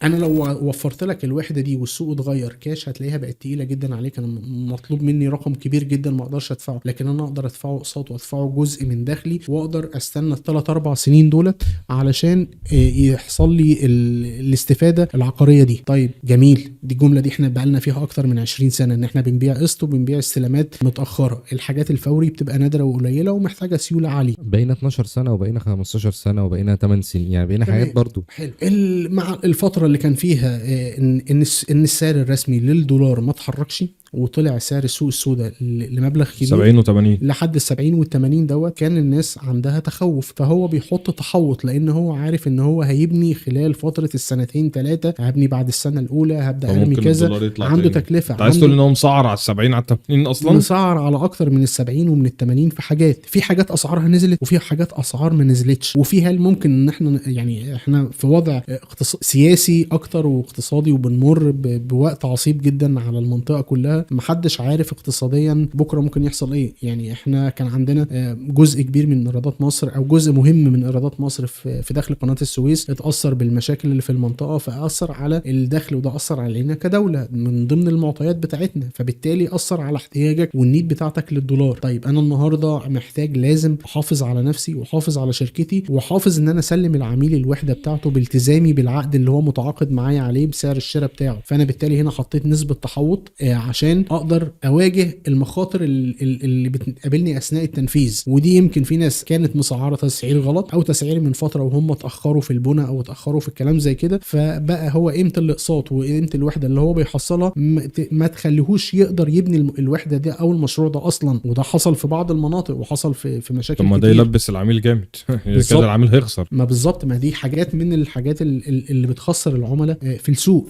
انا لو وفرت لك الوحده دي والسوق اتغير كاش هتلاقيها بقت تقيله جدا عليك. انا مطلوب مني رقم كبير جدا ما اقدرش ادفعه، لكن انا اقدر ادفعه اقساط وادفعه جزء من دخلي، واقدر استنى الثلاث اربع سنين دولت علشان يحصل لي الاستفاده العقاريه دي. طيب جميل، دي الجمله دي احنا بقالنا فيها اكتر من 20 سنه ان احنا بنبيع قسط وبنبيع استلامات متاخره. الحاجات الفوري بتبقى نادره وقليله ومحتاجه سيوله عاليه. بقينا 12 سنه وبقينا 15 سنه وبقينا 8 سنين، يعني بقينا حاجات تمام، برضو. حلو. مع الفتره اللي كان فيها ان السعر الرسمي للدولار ما اتحركش وطلع سعر السوق السوداء لمبلغ كبير 70 و80 لحد ال70 وال80 دوت، كان الناس عندها تخوف، فهو بيحط تحوط لان هو عارف ان هو هيبني خلال فتره السنتين ثلاثه، هبني بعد السنه الاولى هبدا ارمي فممكن كذا. الدولار يطلع عنده تاني. تكلفه، انت عايز تقول ان هو مسعر على ال70 على ال80 اصلا؟ مسعر على اكتر من ال70 ومن ال80 في حاجات، في حاجات اسعارها نزلت وفي حاجات اسعار ما نزلتش. وفي هل ممكن ان احنا يعني احنا في وضع سياسي اكتر واقتصادي وبنمر بوقت عصيب جدا على المنطقه كلها، محدش عارف اقتصاديا بكره ممكن يحصل ايه. يعني احنا كان عندنا جزء كبير من ايرادات مصر او جزء مهم من ايرادات مصر في دخل قناه السويس اتاثر بالمشاكل اللي في المنطقه، فاثر على الدخل، وده اثر علينا كدوله من ضمن المعطيات بتاعتنا، فبالتالي اثر على احتياجك والنيد بتاعتك للدولار. طيب انا النهارده محتاج لازم احافظ على نفسي واحافظ على شركتي واحافظ ان انا اسلم العميل الوحده بتاعته بالتزامي بالعقد اللي هو متعاقد معايا عليه بسعر الشراء بتاعه. فانا بالتالي هنا حطيت نسبه تحوط عشان اقدر اواجه المخاطر اللي بتقابلني اثناء التنفيذ. ودي يمكن في ناس كانت مسعره تسعير غلط او تسعير من فتره وهم اتاخروا في البناء او اتاخروا في الكلام زي كده، فبقى هو قيمه الاقساط وقيمه الوحده اللي هو بيحصلها ما تخليهوش يقدر يبني الوحده دي او المشروع ده اصلا. وده حصل في بعض المناطق وحصل في مشاكل طب ما كتير. ده يلبس العميل جامد كده العميل هيخسر. ما بالظبط، ما دي حاجات من الحاجات اللي بتخسر العملاء في السوق.